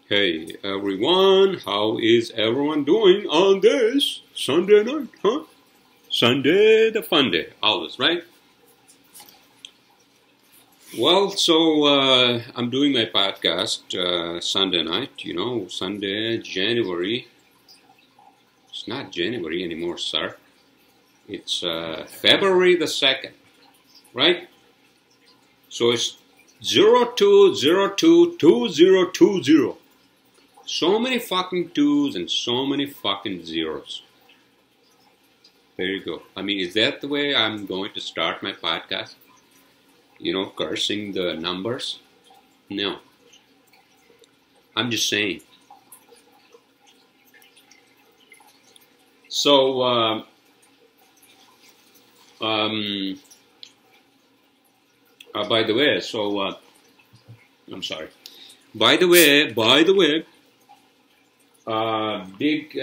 Hey everyone, how is everyone doing on this Sunday night, huh? Sunday, the fun day, always, right? Well, I'm doing my podcast Sunday night, Sunday, January. It's not January anymore, sir. It's February the 2nd, right? So it's 02022020. So many fucking twos and so many fucking zeros. There you go. I mean, is that the way I'm going to start my podcast? Cursing the numbers? No. I'm just saying. So, by the way, I'm sorry. By the way, big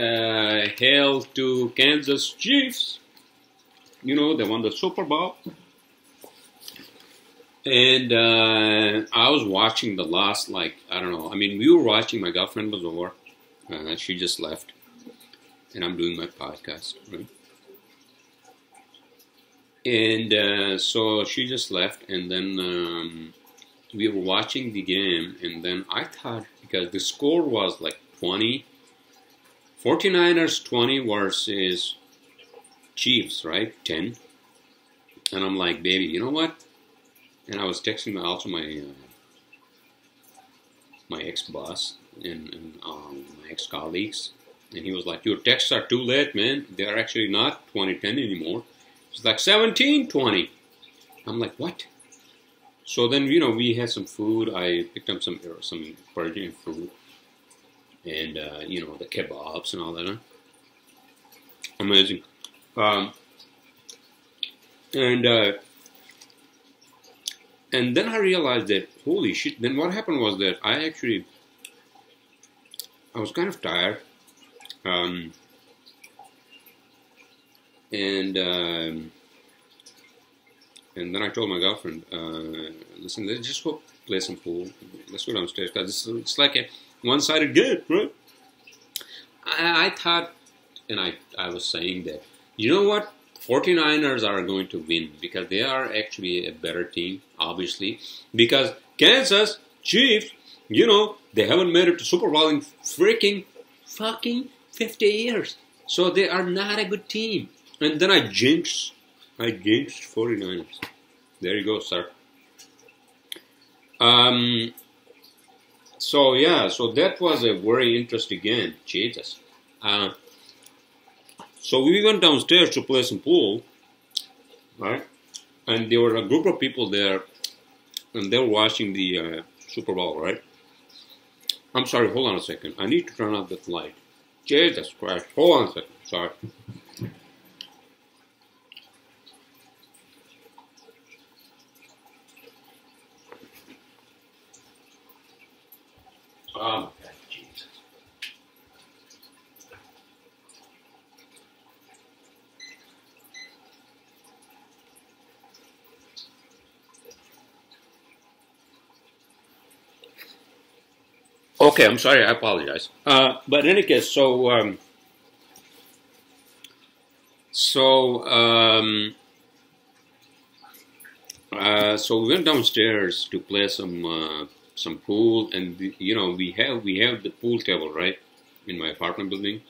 hail to Kansas Chiefs. They won the Super Bowl. And I was watching the last, I don't know. I mean, we were watching. My girlfriend was over. She just left. And I'm doing my podcast, right? And so she just left. And then we were watching the game. And then I thought, because the score was 20. 49ers 20 versus Chiefs, right? 10. And I'm like, baby, you know what? And I was texting also my ex-boss and my ex-colleagues. And he was like, your texts are too late, man. They're actually not 20-10 anymore. It's 17-20. I'm like, what? So then, we had some food. I picked up some Persian food. And, the kebabs and all that. Huh? Amazing. And then I realized that, holy shit, then what happened was that I was kind of tired. And then I told my girlfriend, listen, let's just go play some pool. Let's go downstairs, because it's like a one-sided game, right? I thought, and I was saying that, you know what? 49ers are going to win because they are actually a better team, obviously. Because Kansas Chiefs, they haven't made it to Super Bowl in freaking fucking 50 years. So they are not a good team. And then I jinxed 49ers. There you go, sir. So that was a very interesting game. Jesus. So we went downstairs to play some pool, right? And there were a group of people there, and they were watching the Super Bowl, right? I'm sorry, hold on a second. I need to turn off that light. Jesus Christ. Hold on a second. Sorry. Oh, Jesus. Okay, I'm sorry. I apologize. But in any case, so we went downstairs to play some pool, and we have the pool table right in my apartment building,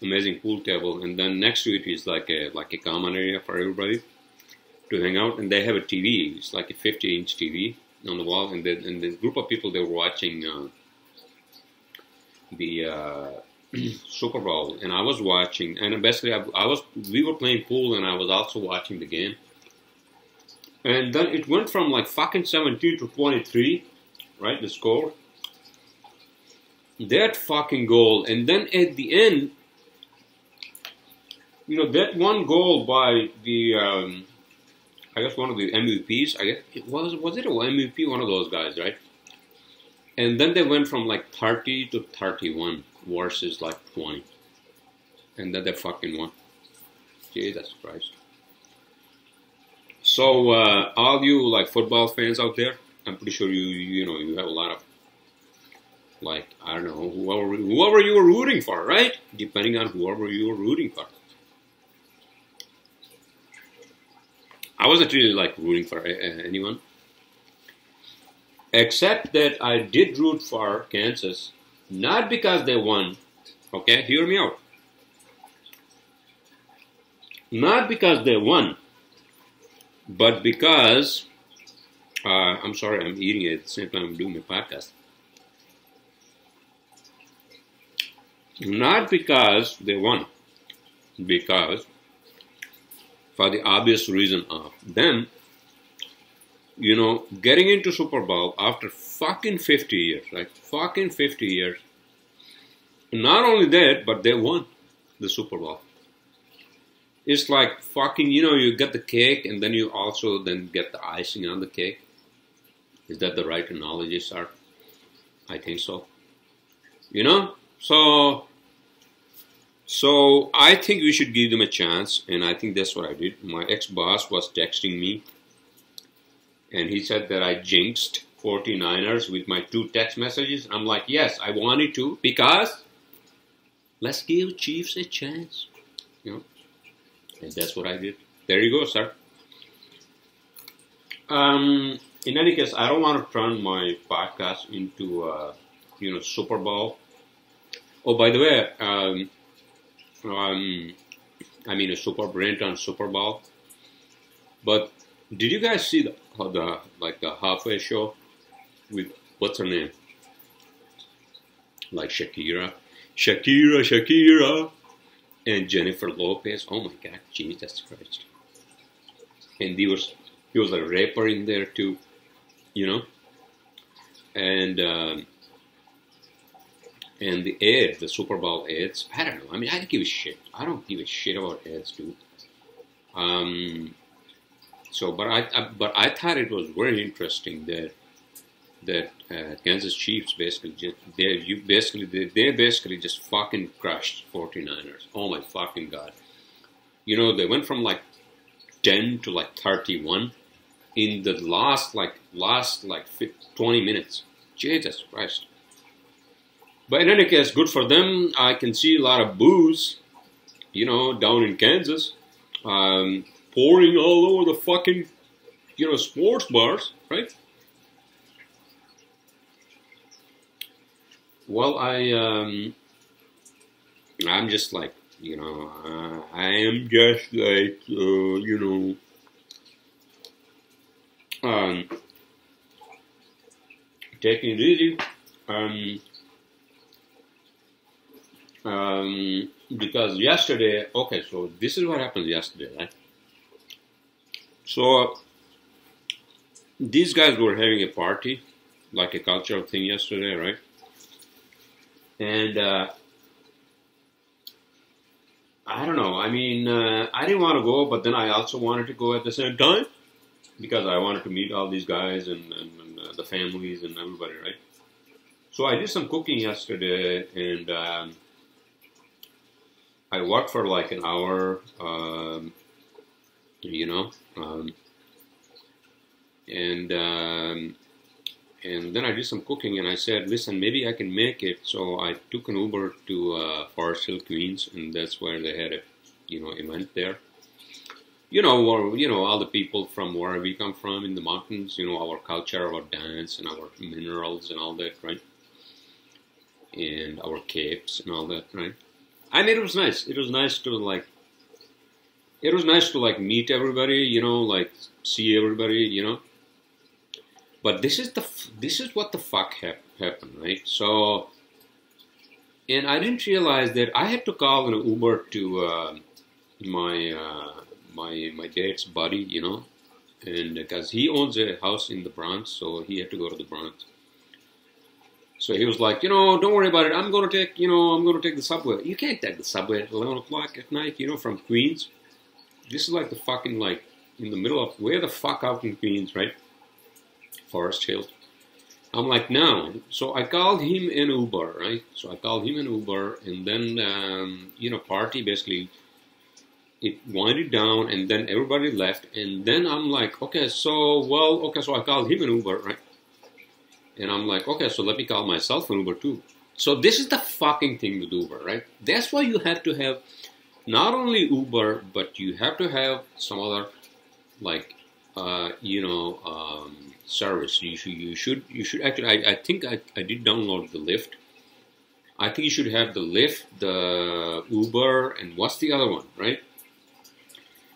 amazing pool table, and then next to it is like a common area for everybody to hang out, and they have a TV. It's like a 50-inch TV on the wall, and the group of people, they were watching the Super Bowl, and I was watching, and basically we were playing pool, and I was also watching the game. And then it went from fucking 17 to 23, right, the score. That fucking goal. And then at the end, that one goal by the, I guess one of the MVPs, I guess, was it an MVP, one of those guys, right? And then they went from 30 to 31 versus 20. And then they fucking won. Jesus Christ. So, all you football fans out there, I'm pretty sure you have a lot of like, I don't know, whoever you were rooting for, right? Depending on whoever you were rooting for. I wasn't really like rooting for anyone. Except that I did root for Kansas, not because they won. Okay, hear me out. Not because they won, but because, I'm sorry, I'm eating it at the same time I'm doing my podcast. Not because they won, because for the obvious reason of them, you know, getting into Super Bowl after fucking 50 years, right? Fucking 50 years. Not only that, but they won the Super Bowl. It's like fucking, you know, you get the cake and then you also then get the icing on the cake. Is that the right analogy, sir? I think so. You know? So I think we should give them a chance, and I think that's what I did. My ex-boss was texting me, and he said that I jinxed 49ers with my 2 text messages. I'm like, yes, I wanted to, because let's give Chiefs a chance. You know? And that's what I did. There you go, sir. In any case, I don't want to turn my podcast into, you know, Super Bowl. Oh, by the way, I mean a SuperBryant on Super Bowl. But did you guys see the halfway show with what's her name? Like Shakira, and Jennifer Lopez. Oh my God, Jesus Christ! And he was a rapper in there too, you know. And the ads, the Super Bowl ads, I don't know. I mean, I don't give a shit. I don't give a shit about ads, dude. But I thought it was very interesting that Kansas Chiefs basically just fucking crushed 49ers. Oh my fucking God! You know, they went from like 10 to like 31 in the last 20 minutes. Jesus Christ! But in any case, good for them. I can see a lot of boos, you know, down in Kansas, pouring all over the fucking, you know, sports bars, right? Well, I'm just like, you know, I am just like, you know, taking it easy. Because yesterday, okay, so this is what happened yesterday, right? So these guys were having a party, like a cultural thing yesterday, right? And I don't know, I mean, I didn't want to go, but then I also wanted to go at the same time, because I wanted to meet all these guys and the families and everybody, right? So I did some cooking yesterday, and I worked for like an hour, you know, and then I did some cooking, and I said, listen, maybe I can make it. So I took an Uber to Forest Hill, Queens, and that's where they had a, you know, event there. You know, all the people from where we come from in the mountains, you know, our culture, our dance, and our minerals and all that, right? And our capes and all that, right? I mean, it was nice. It was nice to like meet everybody, you know, like see everybody, you know. But this is what the fuck happened, right? So, and I didn't realize that I had to call an Uber to my dad's buddy, you know, and because he owns a house in the Bronx, so he had to go to the Bronx. So he was like, you know, don't worry about it. I'm going to take the subway. You can't take the subway at 11 o'clock at night, you know, from Queens. This is like the fucking, like, in the middle of, where the fuck out in Queens, right? Forest Hill. I'm like, no. So I called him an Uber, right? So I called him an Uber, and then, you know, party basically, it winded down, and then everybody left, and then I'm like, okay, so I called him an Uber, right? And I'm like, okay, so let me call myself an Uber too. So this is the fucking thing with Uber, right? That's why you have to have not only Uber, but you have to have some other, like, service. You should actually. I think I did download the Lyft. I think you should have the Lyft, the Uber, and what's the other one, right?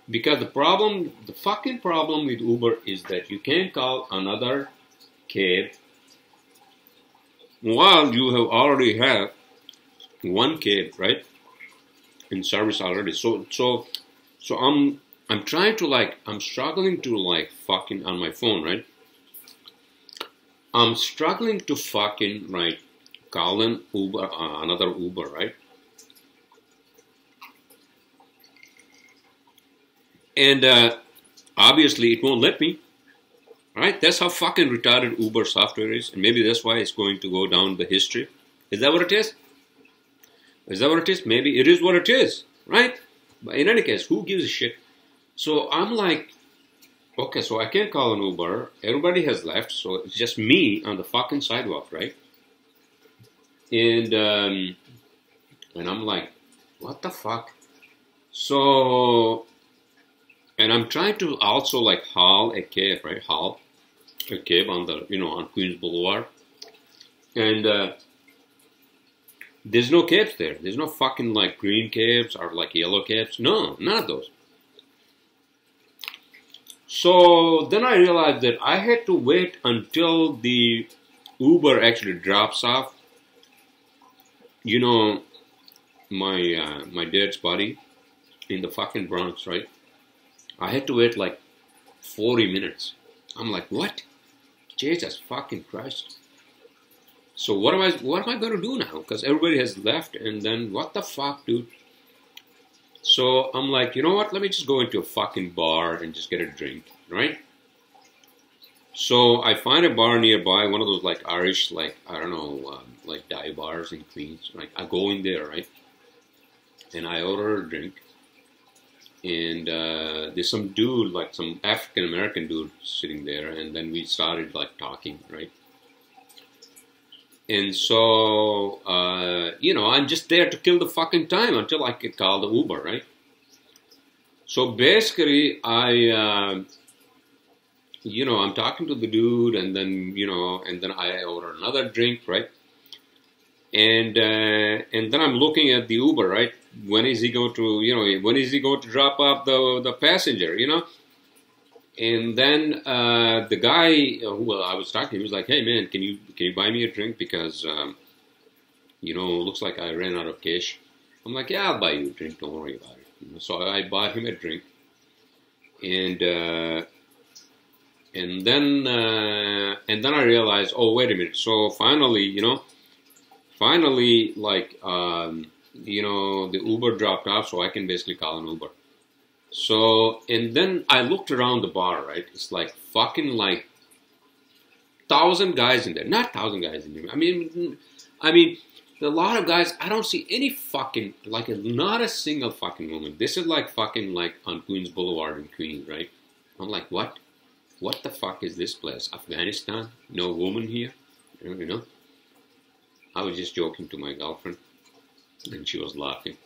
Because the fucking problem with Uber is that you can't call another cab while you have already have one cab, right, in service already. So I'm trying to I'm struggling to fucking on my phone, right? I'm struggling to fucking call an Uber, another Uber, right? And obviously it won't let me, right? That's how fucking retarded Uber software is, and maybe that's why it's going to go down the history. Is that what it is? Is that what it is? Maybe it is what it is, right? But in any case, who gives a shit? So I'm like, okay, so I can't call an Uber. Everybody has left, so it's just me on the fucking sidewalk, right? And I'm like, what the fuck? So, and I'm trying to also haul a cab, right? Haul a cab on the, on Queens Boulevard. And there's no cabs there. There's no fucking green cabs or yellow cabs. No, none of those. So then I realized that I had to wait until the Uber actually drops off. My dad's body in the fucking Bronx, right? I had to wait 40 minutes. I'm like, what? Jesus fucking Christ. So what am I going to do now? Because everybody has left, and then what the fuck, dude? So I'm like, you know what? Let me just go into a fucking bar and just get a drink, right? So I find a bar nearby, one of those Irish, I don't know, dive bars in Queens. I go in there, right? And I order a drink. And there's some dude, some African-American dude sitting there. And then we started talking, right? And so, I'm just there to kill the fucking time until I could call the Uber, right? So basically, I'm talking to the dude, and then I order another drink, right? And then I'm looking at the Uber, right? When is he going to drop off the passenger, And then the guy who I was talking to, he was like, "Hey man, can you buy me a drink because looks like I ran out of cash." I'm like, "Yeah, I'll buy you a drink. Don't worry about it." So I bought him a drink, and then I realized, oh wait a minute. So finally, the Uber dropped off, so I can basically call an Uber. So, and then I looked around the bar, right? It's fucking 1,000 guys in there. Not 1,000 guys in there. I mean, a lot of guys. I don't see any fucking, not a single fucking woman. This is fucking on Queens Boulevard in Queens, right? I'm like, what? What the fuck is this place? Afghanistan? No woman here? I was just joking to my girlfriend, and she was laughing.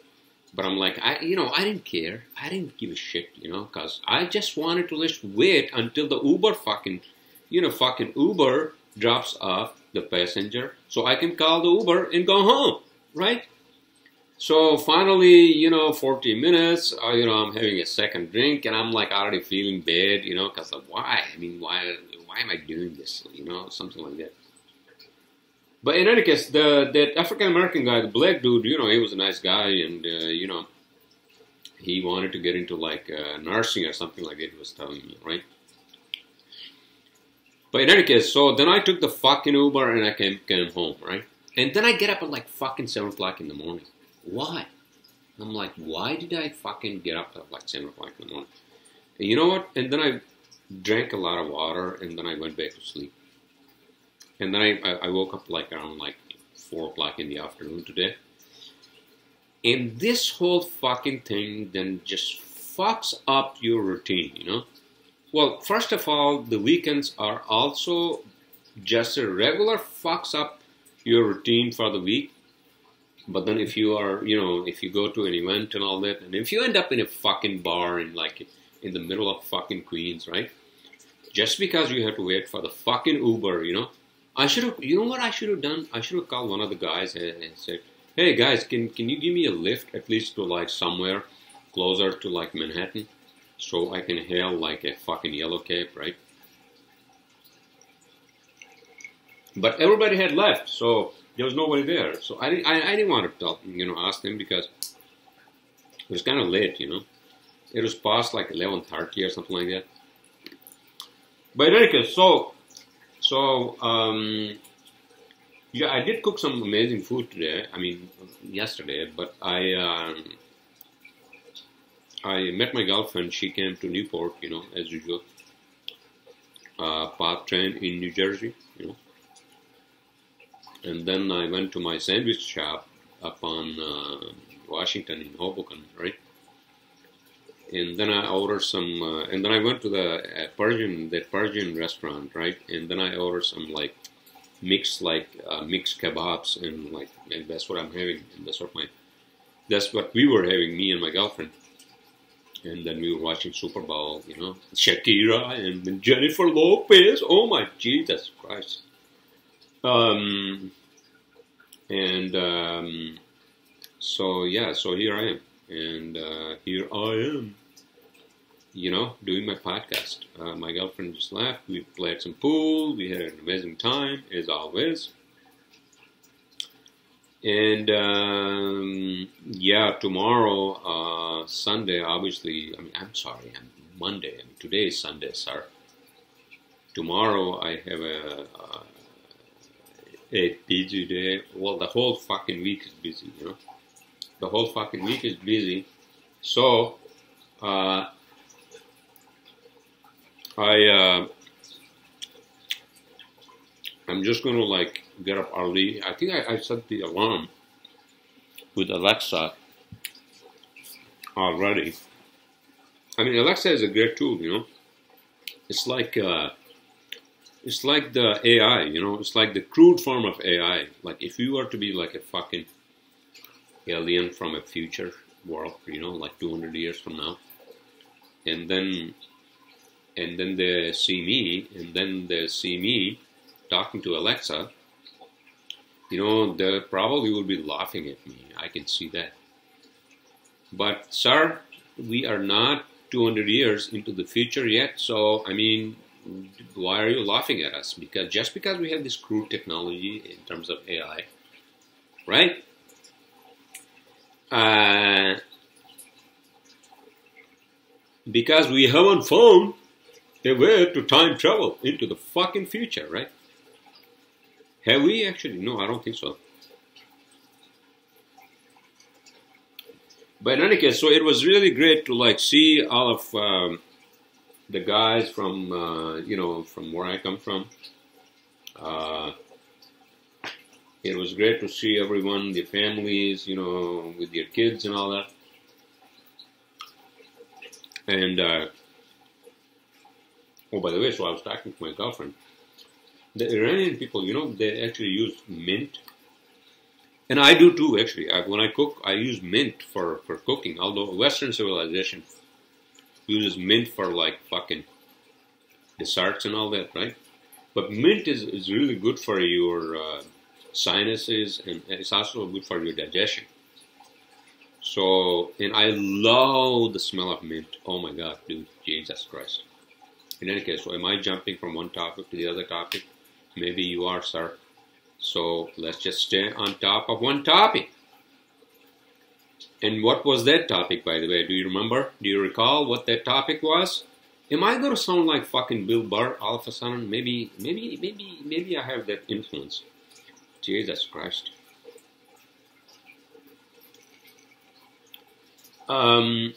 But I'm like, I didn't care. I didn't give a shit, because I just wanted to just wait until the Uber fucking Uber drops off the passenger so I can call the Uber and go home, right? So finally, 40 minutes, I'm having a second drink, and I'm already feeling bad, because why? I mean, why am I doing this? Something like that. But in any case, that African-American guy, the black dude, he was a nice guy, and, he wanted to get into, nursing or something like that, he was telling me, right? But in any case, so then I took the fucking Uber, and I came home, right? And then I get up at, fucking 7 o'clock in the morning. Why? I'm like, why did I fucking get up at, 7 o'clock in the morning? And you know what? And then I drank a lot of water, and then I went back to sleep. And then I woke up around 4 o'clock in the afternoon today. And this whole fucking thing then just fucks up your routine, Well, first of all, the weekends are also just a regular fucks up your routine for the week. But then if you are, if you go to an event and all that, and if you end up in a fucking bar in the middle of fucking Queens, right? Just because you have to wait for the fucking Uber, I should have, you know what I should have done? I should have called one of the guys and said, hey guys, can you give me a lift at least to like somewhere closer to like Manhattan so I can hail like a fucking yellow cab, right? But everybody had left, so there was nobody there. So I didn't want to ask them because it was kind of late, It was past like 11:30 or something like that. But in any case, yeah, I did cook some amazing food today. I mean, yesterday. But I met my girlfriend. She came to Newport, as usual. Path train in New Jersey, And then I went to my sandwich shop up on Washington in Hoboken, right? And then I ordered some, and then I went to the Persian restaurant, right? And then I ordered some mixed kebabs and that's what I'm having. And that's what we were having, me and my girlfriend. And then we were watching Super Bowl, Shakira and then Jennifer Lopez. Oh my Jesus Christ. So here I am. And here I am, doing my podcast. My girlfriend just left. We played some pool. We had an amazing time, as always. And, tomorrow, Sunday, obviously, Monday. Today is Sunday, sir. Tomorrow I have a busy day. Well, the whole fucking week is busy, The whole fucking week is busy. So, I'm just going to get up early. I think I set the alarm with Alexa already. I mean, Alexa is a great tool, It's like the AI, It's like the crude form of AI. Like if you were to be like a fucking alien from a future world, like 200 years from now, and then they see me, talking to Alexa, they probably will be laughing at me. I can see that. But, sir, we are not 200 years into the future yet, so, I mean, why are you laughing at us? Just because we have this crude technology in terms of AI, right? Because we haven't found a way to time travel into the fucking future, right? Have we actually? No, I don't think so. But in any case, so it was really great to see all of the guys from from where I come from. It was great to see everyone, the families, with their kids and all that. And oh, by the way, so I was talking to my girlfriend. The Iranian people, they actually use mint. And I do too, actually. When I cook, I use mint for cooking. Although Western civilization uses mint for fucking desserts and all that, right? But mint is really good for your sinuses, and it's also good for your digestion. So, and I love the smell of mint. Oh my God, dude, Jesus Christ. In any case, so am I jumping from one topic to the other topic? Maybe you are, sir. So let's just stay on top of one topic. And what was that topic, by the way? Do you remember? Do you recall what that topic was? Am I going to sound like fucking Bill Burr all of a sudden? Maybe I have that influence. Jesus Christ. I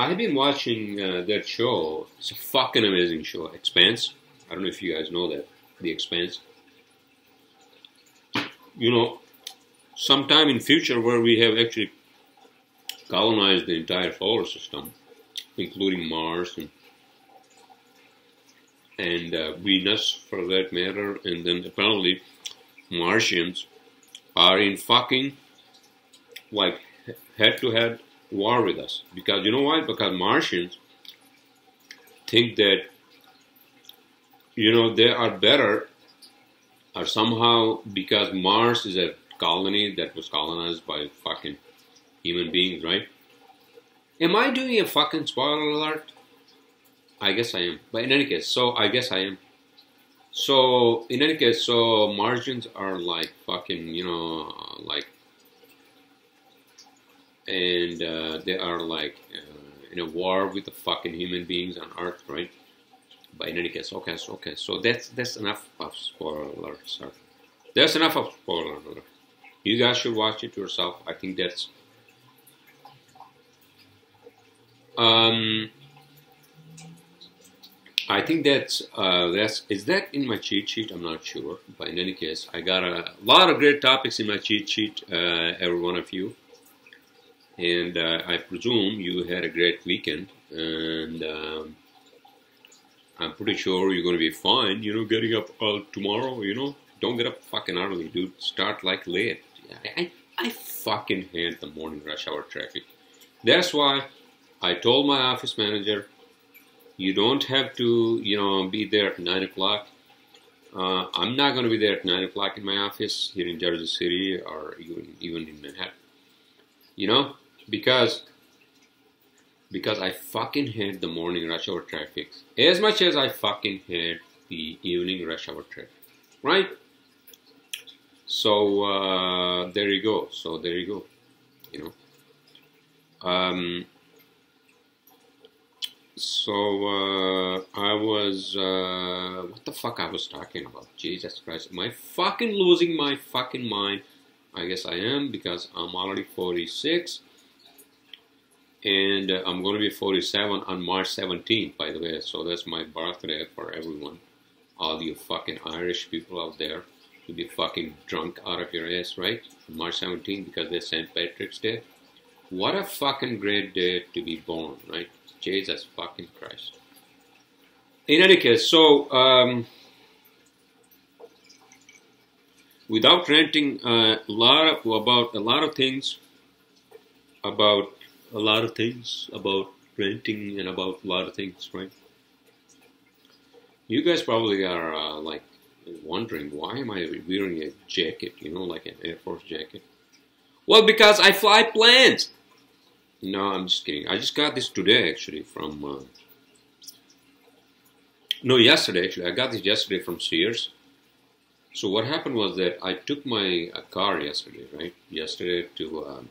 have been watching that show. It's a fucking amazing show, Expanse. I don't know if you guys know that, The Expanse. Sometime in future where we have actually colonized the entire solar system, including Mars and and Venus for that matter, and then apparently Martians are in fucking like head-to-head war with us. Because you know why? Because Martians think that, you know, they are better, or somehow because Mars is a colony that was colonized by fucking human beings, right? Am I doing a fucking spoiler alert? I guess I am. But in any case, so I guess I am. So, in any case, so Martians are like fucking, you know, like, and they are like in a war with the fucking human beings on Earth, right? But in any case, okay, so that's enough of spoiler alert, sir. That's enough of spoiler alert. You guys should watch it yourself. I think that's I think that's is that in my cheat sheet? I'm not sure, but in any case, I got a lot of great topics in my cheat sheet, every one of you, and I presume you had a great weekend, and I'm pretty sure you're gonna be fine. You know, getting up tomorrow. You know, don't get up fucking early, dude. Start like late. I fucking hate the morning rush hour traffic. That's why I told my office manager, you don't have to, you know, be there at 9 o'clock. I'm not going to be there at 9 o'clock in my office here in Jersey City or even in Manhattan. You know, because I fucking hate the morning rush hour traffic as much as I fucking hate the evening rush hour traffic, right? So there you go. You know. I was, what the fuck I was talking about? Jesus Christ, am I fucking losing my fucking mind? I guess I am, because I'm already 46, and I'm going to be 47 on March 17th, by the way, so that's my birthday for everyone. All you fucking Irish people out there, you'll be fucking drunk out of your ass, right? On March 17th, because it's St. Patrick's Day. What a fucking great day to be born, right? Jesus fucking Christ. In any case, so without ranting about a lot of things about renting and about a lot of things, right? You guys probably are like wondering, why am I wearing a jacket, you know, like an Air Force jacket? Well, because I fly planes. No, I'm just kidding. I just got this today, actually, from... no, yesterday, actually. I got this yesterday from Sears. So what happened was that I took my car yesterday, right? Yesterday to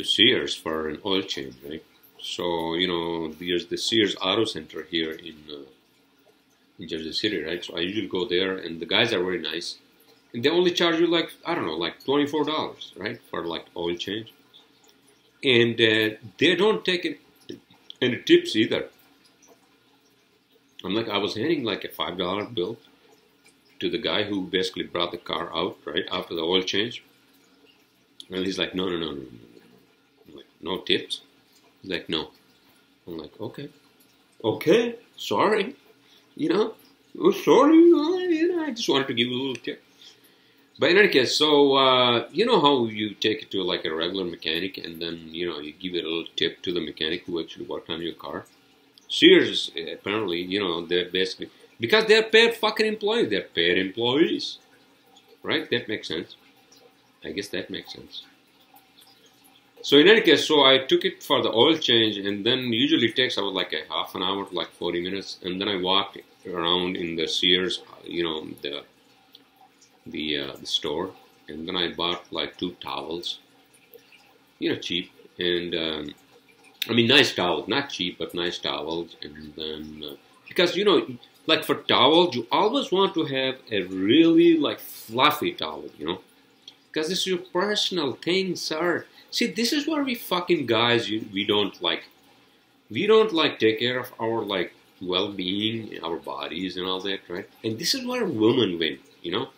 Sears for an oil change, right? So, you know, there's the Sears Auto Center here in Jersey City, right? So I usually go there, and the guys are very nice. And they only charge you like, I don't know, like $24, right? For like oil change. And they don't take any tips either. I was handing like a $5 bill to the guy who basically brought the car out, right, after the oil change. And he's like, no. I'm like, no tips? He's like, no. I'm like, okay, sorry. You know, oh, sorry, you know, I just wanted to give you a little tip. But in any case, so, you know how you take it to like a regular mechanic and then, you know, you give it a little tip to the mechanic who actually worked on your car? Sears, apparently, you know, they're basically, because they're paid fucking employees, they're paid employees. Right? That makes sense. I guess that makes sense. So in any case, so I took it for the oil change, and then usually it takes about like a half an hour, like 40 minutes, and then I walked around in the Sears, you know, the store, and then I bought like 2 towels, you know, cheap, and I mean nice towels, not cheap, but nice towels, and then because, you know, like for towels, you always want to have a really like fluffy towel, you know, because this is your personal thing, sir. See, this is where we fucking guys, we don't like take care of our like well-being, our bodies and all that, right? And this is where women win, you know.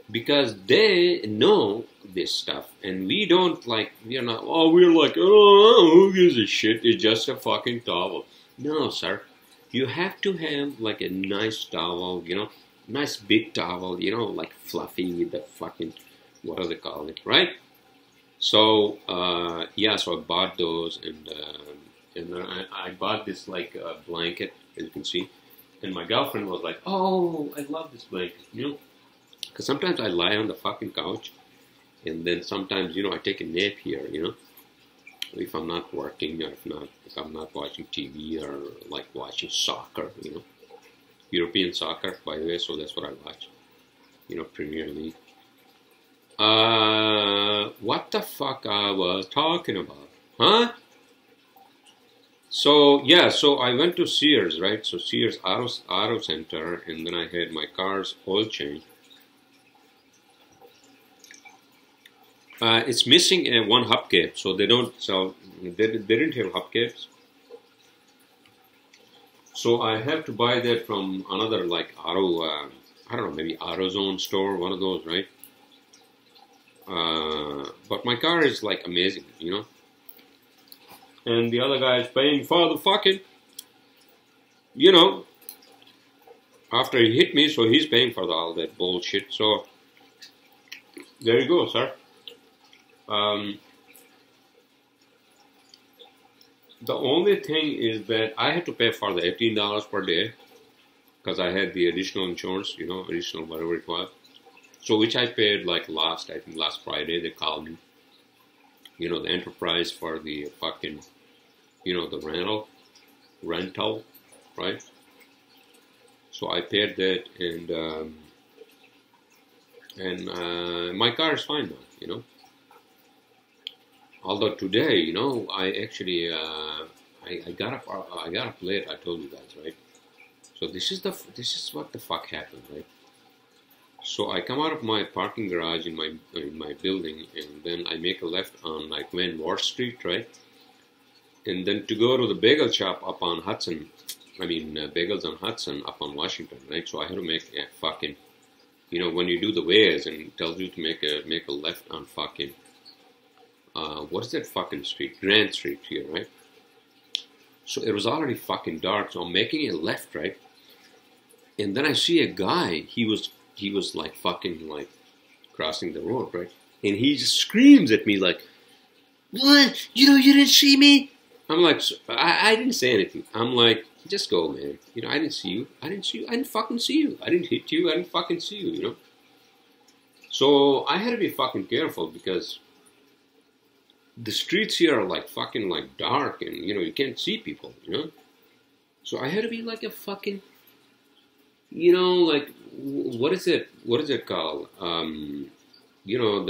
Because they know this stuff, and we don't like, we're like, oh, who gives a shit, it's just a fucking towel. No, sir. you have to have like a nice towel, you know, nice big towel, you know, like fluffy with the fucking, what do they call it, right? So yeah, so I bought those, and then I bought this like blanket, as you can see, and my girlfriend was like, "Oh, I love this blanket," you know, because sometimes I lie on the fucking couch, and then sometimes, you know, I take a nap here, you know, if I'm not working or if I'm not watching TV or like watching soccer, you know, European soccer, by the way, so that's what I watch, you know, Premier League. What the fuck I was talking about, huh? So yeah, so I went to Sears, right? So Sears Auto Center, and then I had my car's oil change. It's missing one hubcap, so they don't sell. They didn't have hubcaps, so I have to buy that from another like auto. I don't know, maybe AutoZone store, one of those, right? But my car is like amazing, you know. And the other guy is paying for the fucking, you know, after he hit me, so he's paying for all that bullshit. So there you go, sir. The only thing is that I had to pay for the $18 per day because I had the additional insurance, you know, additional whatever it was. So which I paid like I think last Friday they called me, you know, the enterprise for the fucking, you know, the rental, right? So I paid that, and my car is fine now, you know. Although today, you know, I actually I got a plate. I told you guys, right? So this is what the fuck happened, right? So I come out of my parking garage in my building, and then I make a left on like Van Wart Street, right? And then to go to the bagel shop up on Hudson, Bagels on Hudson up on Washington, right? So I had to make a fucking, you know, when you do the Waze and it tells you to make a left on fucking, what is that fucking street? Grand Street here, right? So it was already fucking dark, so I'm making a left, right? And then I see a guy, he was like fucking like crossing the road, right? And he just screams at me like, "What? You know you didn't see me?" I'm like, I didn't say anything. I'm like, just go, man. You know, I didn't see you. I didn't fucking see you. I didn't hit you. I didn't fucking see you, you know? So I had to be fucking careful because the streets here are like fucking like dark and, you know, you can't see people, you know? So I had to be like a fucking, you know, like, what is it called? You know,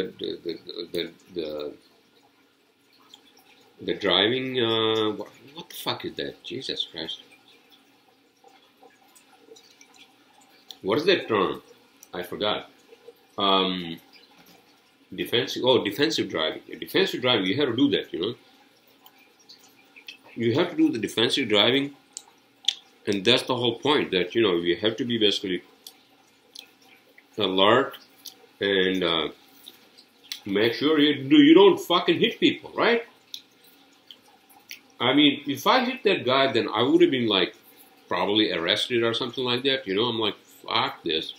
the driving, what the fuck is that? Jesus Christ. What is that term? I forgot. Defensive driving. Defensive driving, you have to do that, you know. You have to do the defensive driving, and that's the whole point, that, you know, you have to be basically alert and make sure you don't fucking hit people, right? I mean, if I hit that guy, then I would have been like probably arrested or something like that, you know. I'm like, fuck this.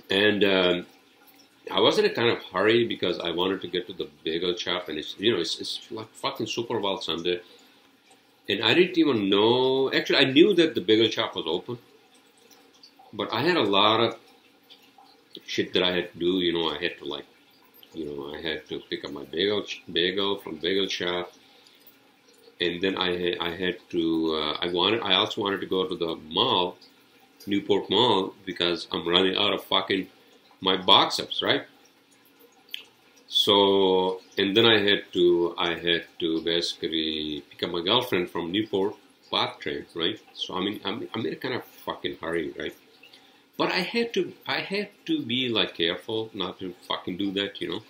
And I was in a kind of hurry because I wanted to get to the bagel shop, and it's, you know, it's like fucking Super Bowl Sunday, and I didn't even know. Actually, I knew that the bagel shop was open, but I had a lot of shit that I had to do. You know, I had to like, you know, I had to pick up my bagel from bagel shop, and then I had to. I also wanted to go to the mall, Newport Mall, because I'm running out of fucking my box ups, right? So, and then I had to basically pick up my girlfriend from Newport Path train, right? So I'm in a kind of fucking hurry, right? But I had to be like careful not to fucking do that, you know.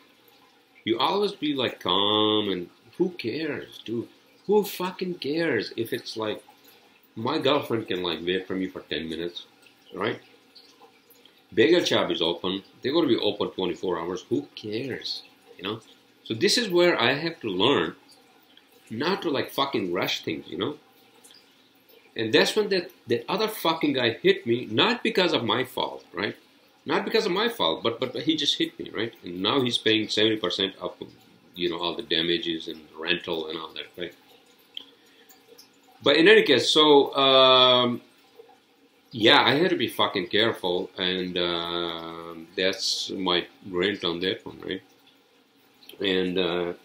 You always be like calm, and who cares, dude? Who fucking cares if it's like my girlfriend can like wait for me for 10 minutes, right? Bagel shop is open. They're going to be open 24 hours. Who cares? You know? So this is where I have to learn not to like fucking rush things, you know? And that's when that other fucking guy hit me, not because of my fault, right? Not because of my fault, but he just hit me, right? And now he's paying 70% of, all the damages and rental and all that, right? But in any case, so, yeah, I had to be fucking careful, and that's my rant on that one, right? And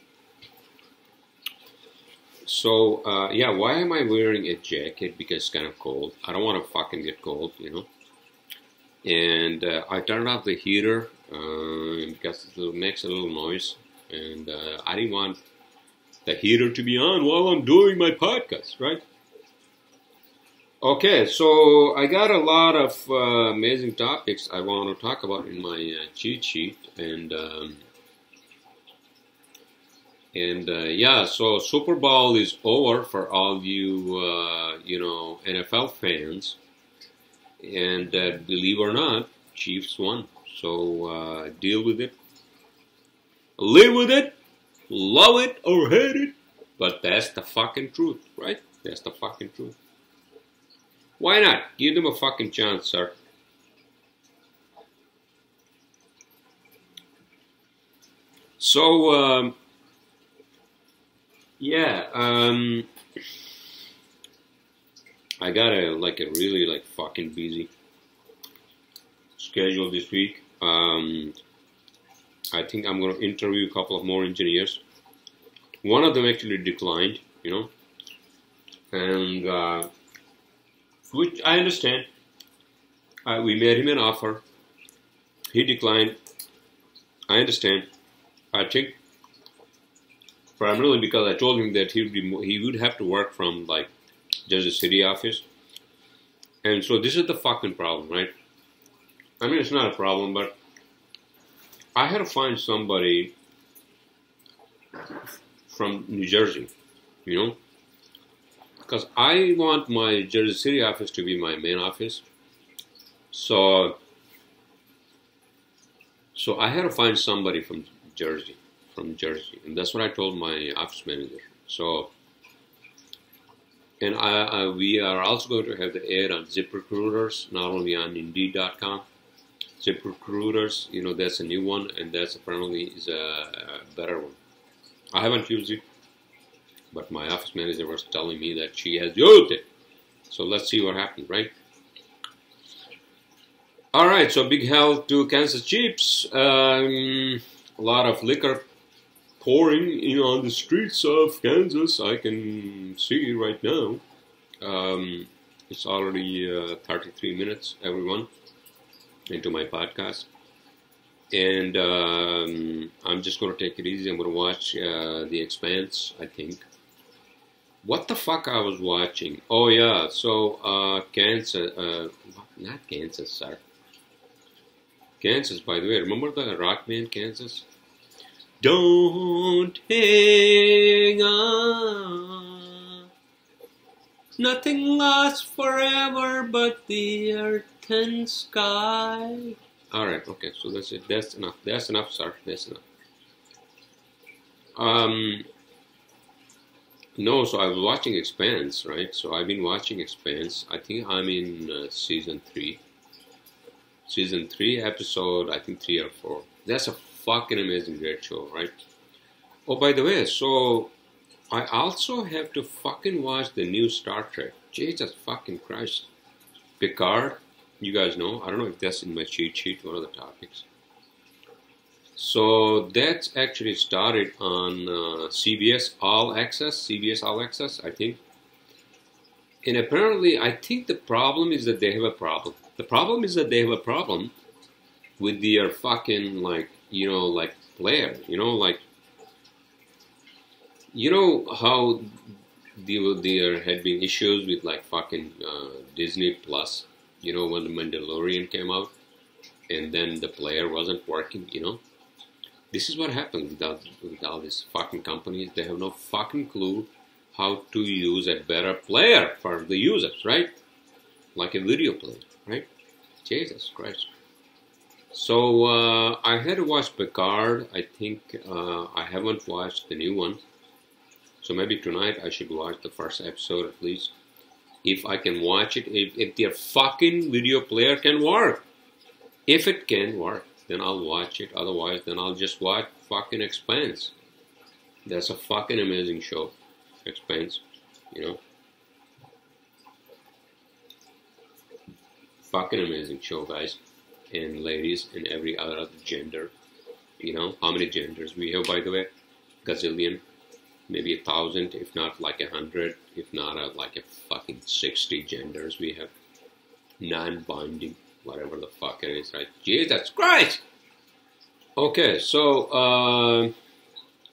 so, yeah, why am I wearing a jacket? Because it's kind of cold. I don't want to fucking get cold, And I turned off the heater because it makes a little noise. And I didn't want the heater to be on while I'm doing my podcast, right? Okay, so I got a lot of amazing topics I want to talk about in my cheat sheet. And yeah, so Super Bowl is over for all you, NFL fans. And believe or not, Chiefs won. So deal with it. Live with it. Love it or hate it. But that's the fucking truth, right? That's the fucking truth. Why not? Give them a fucking chance, sir. So, yeah, I got a really fucking busy schedule this week. I think I'm going to interview a couple of more engineers. One of them actually declined, and which I understand. We made him an offer. He declined. I understand. I think primarily because I told him that he would have to work from just the city office. And so this is the fucking problem, right? I mean, it's not a problem, but I had to find somebody from New Jersey, because I want my Jersey City office to be my main office. So I had to find somebody from Jersey, and that's what I told my office manager. So, and we are also going to have the ad on ZipRecruiters, not only on Indeed.com. ZipRecruiters, that's a new one, and that's apparently is a better one. I haven't used it, but my office manager was telling me that she has used it. So let's see what happens, right? All right, so big help to Kansas Chiefs. A lot of liquor pouring on the streets of Kansas. I can see right now. It's already 33 minutes, everyone, into my podcast. And I'm just going to take it easy. I'm going to watch The Expanse, I think. What the fuck I was watching? Oh, yeah. So, Kansas. Not Kansas, sir. Kansas, by the way. Remember the rock band Kansas? Don't hang on. Nothing lasts forever but the earth and sky. Alright, okay, so that's it. That's enough. That's enough, sir. That's enough. No, so I was watching Expanse, right? So I've been watching Expanse. I think I'm in season 3. Season 3, episode, I think 3 or 4. That's a fucking amazing, great show, right? Oh, by the way, so I also have to fucking watch the new Star Trek. Jesus fucking Christ. Picard, you guys know. I don't know if that's in my cheat sheet, one of the topics. So that's actually started on CBS All Access, I think. And apparently, I think the problem is that they have a problem. The problem is that they have a problem with their fucking, player. How there had been issues with, fucking Disney Plus, when The Mandalorian came out, and then the player wasn't working, This is what happens with all these fucking companies. They have no fucking clue how to use a better player for the users, right? Like a video player, right? Jesus Christ. So I had to watch Picard. I think I haven't watched the new one. So maybe tonight I should watch the first episode at least. if I can watch it, if their fucking video player can work. If it can work, then I'll watch it. Otherwise, then I'll just watch fucking Expanse. That's a fucking amazing show. Expanse, you know. Fucking amazing show, guys. And ladies and every other gender. You know, how many genders we have, by the way? Gazillion. Maybe 1,000, if not like 100, if not like a fucking 60 genders we have. Non-binding, whatever the fuck it is, right? Jesus Christ! Okay, so,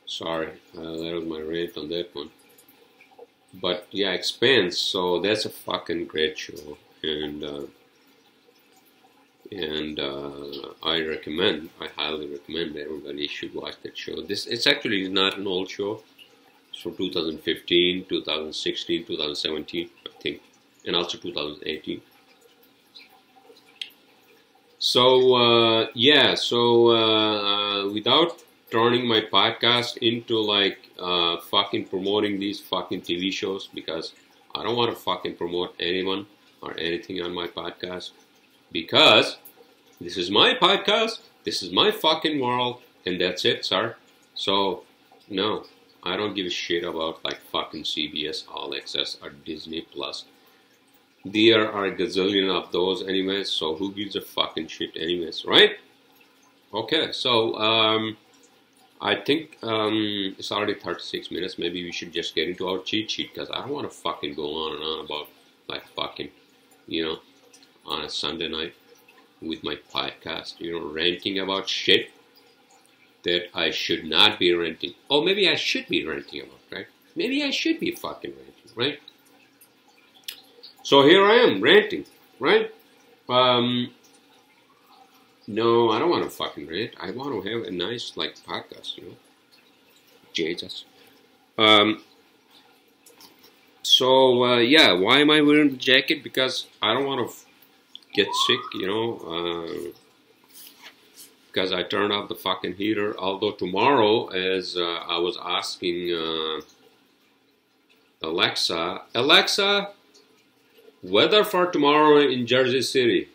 sorry, that was my rant on that one. But yeah, Expanse, so that's a fucking great show. And I highly recommend everybody should watch that show. It's actually not an old show. It's from 2015, 2016, 2017, I think, and also 2018. So, yeah, so without turning my podcast into like fucking promoting these fucking TV shows, because I don't want to fucking promote anyone or anything on my podcast, because this is my podcast, this is my fucking world, and that's it, sir. So, no, I don't give a shit about like fucking CBS All Access or Disney Plus. There are a gazillion of those anyways, so who gives a fucking shit anyways, right? Okay, so I think it's already 36 minutes. Maybe we should just get into our cheat sheet, because I don't want to fucking go on and on about like fucking, you know, on a Sunday night with my podcast, you know, ranting about shit that I should not be ranting. Oh, maybe I should be ranting about, right? Maybe I should be fucking ranting, right? So here I am, ranting, right? No, I don't want to fucking rant. I want to have a nice, like, podcast, you know? Jesus. So, yeah, why am I wearing the jacket? Because I don't want to get sick, you know? Because I turned off the fucking heater. Although tomorrow, as I was asking Alexa, weather for tomorrow in Jersey City.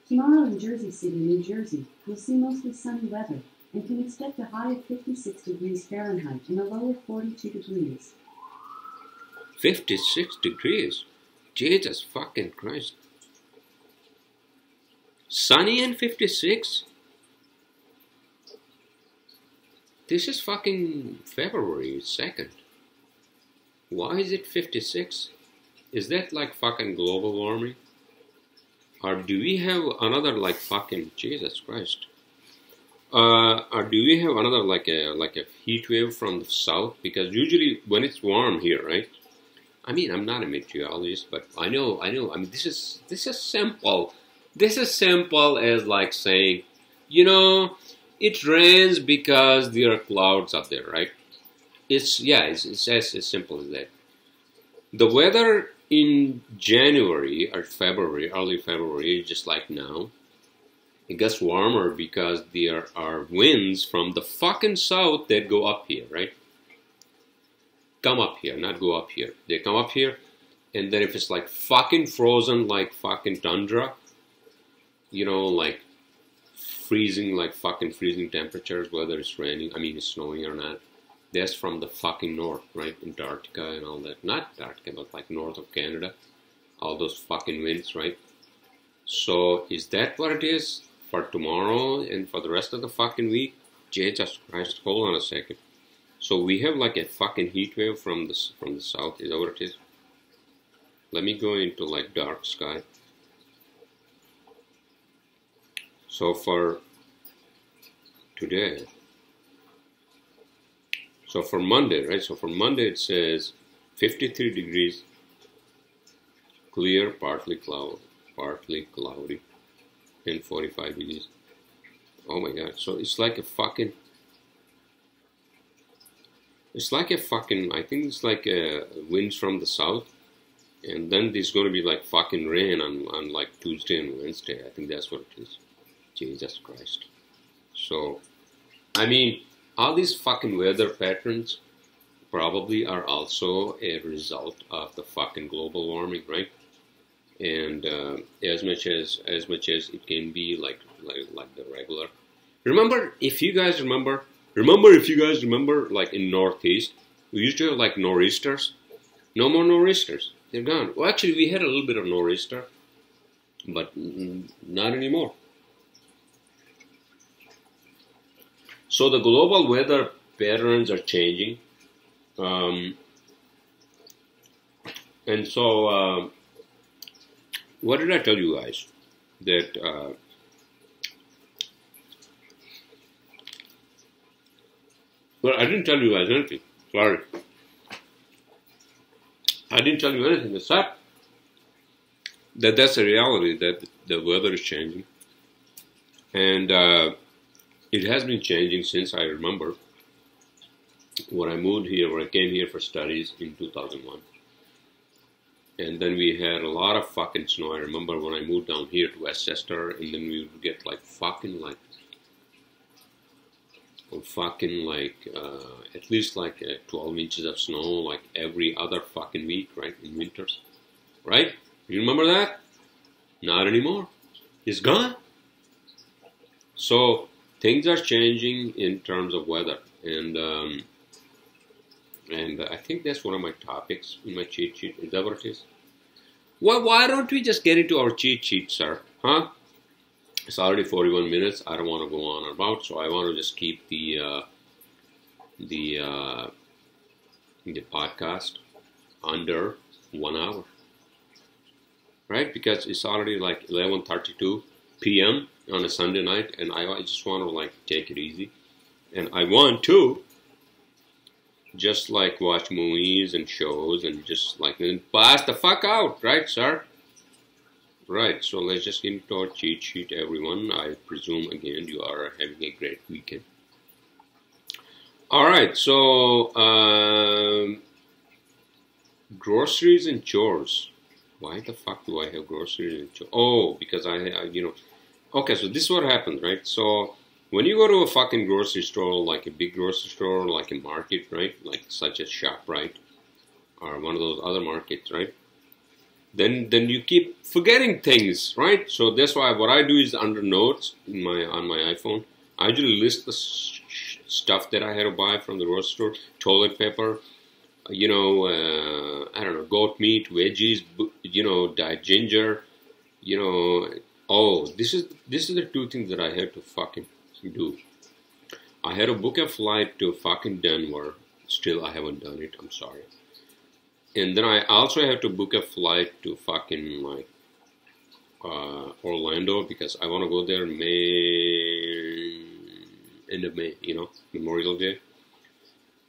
Tomorrow in Jersey City, New Jersey, you'll see mostly sunny weather and can expect a high of 56 degrees Fahrenheit and a low of 42 degrees. 56 degrees? Jesus fucking Christ. Sunny and 56? This is fucking February 2nd. Why is it 56? Is that like fucking global warming? Or do we have another like fucking Jesus Christ? Or do we have another like a heat wave from the south? Because usually when it's warm here, right? I mean, I'm not a meteorologist, but I know. I mean, this is simple. This is simple as like saying, you know, it rains because there are clouds up there, right? It's as simple as that. The weather in January or February, early February, just like now, it gets warmer because there are winds from the fucking south that go up here, right? Come up here, not go up here. They come up here, and then if it's like fucking frozen, like fucking tundra, you know, like freezing, like fucking freezing temperatures, whether it's raining, I mean, it's snowing or not. That's from the fucking north, right? Antarctica and all that. Not Antarctica, but like north of Canada. All those fucking winds, right? So, is that what it is for tomorrow and for the rest of the fucking week? Jesus Christ, hold on a second. So, we have like a fucking heat wave from the south. Is that what it is? Let me go into like dark sky. So, for today... So for Monday, right? So for Monday it says 53 degrees, clear, partly cloudy, and 45 degrees. Oh my God! So it's like a fucking. I think it's like winds from the south, and then there's going to be like fucking rain on like Tuesday and Wednesday. I think that's what it is. Jesus Christ. So, I mean. All these fucking weather patterns probably are also a result of the fucking global warming, right? And as much as it can be like the regular. Remember, if you guys remember, like in Northeast, we used to have like nor'easters. No more nor'easters. They're gone. Well, actually, we had a little bit of nor'easter, but not anymore. So the global weather patterns are changing. And so, what did I tell you guys? That well, I didn't tell you guys anything. Sorry. I didn't tell you anything except that that's a reality, that the weather is changing. And it has been changing since I remember when I moved here, when I came here for studies in 2001. And then we had a lot of fucking snow. I remember when I moved down here to Westchester, and then we would get like at least like 12 inches of snow like every other fucking week, right, in winters. Right? You remember that? Not anymore. It's gone. So things are changing in terms of weather, and I think that's one of my topics in my cheat sheet. Is that what it is? Well, why don't we just get into our cheat sheet, sir? Huh? It's already 41 minutes. I don't want to go on and about, so I want to just keep the podcast under 1 hour, right? Because it's already like 11:32 p.m. on a Sunday night, and I just want to like take it easy, and I want to just like watch movies and shows and just like then blast the fuck out, right, sir? Right, so let's just get into our cheat sheet, everyone. I presume, again, you are having a great weekend. Alright, so, groceries and chores. Why the fuck do I have groceries and chores? Oh, because I okay, so this is what happens, right? So, when you go to a fucking grocery store, like a big grocery store, like a market, right? Like such as ShopRite, or one of those other markets, right? Then you keep forgetting things, right? So that's why what I do is under notes on my iPhone, I usually list the stuff that I had to buy from the grocery store: toilet paper, I don't know, goat meat, veggies, dyed ginger, Oh, this is the two things that I had to fucking do. I had to book a flight to fucking Denver. Still, I haven't done it. I'm sorry. And then I also have to book a flight to fucking like Orlando, because I want to go there end of May, Memorial Day.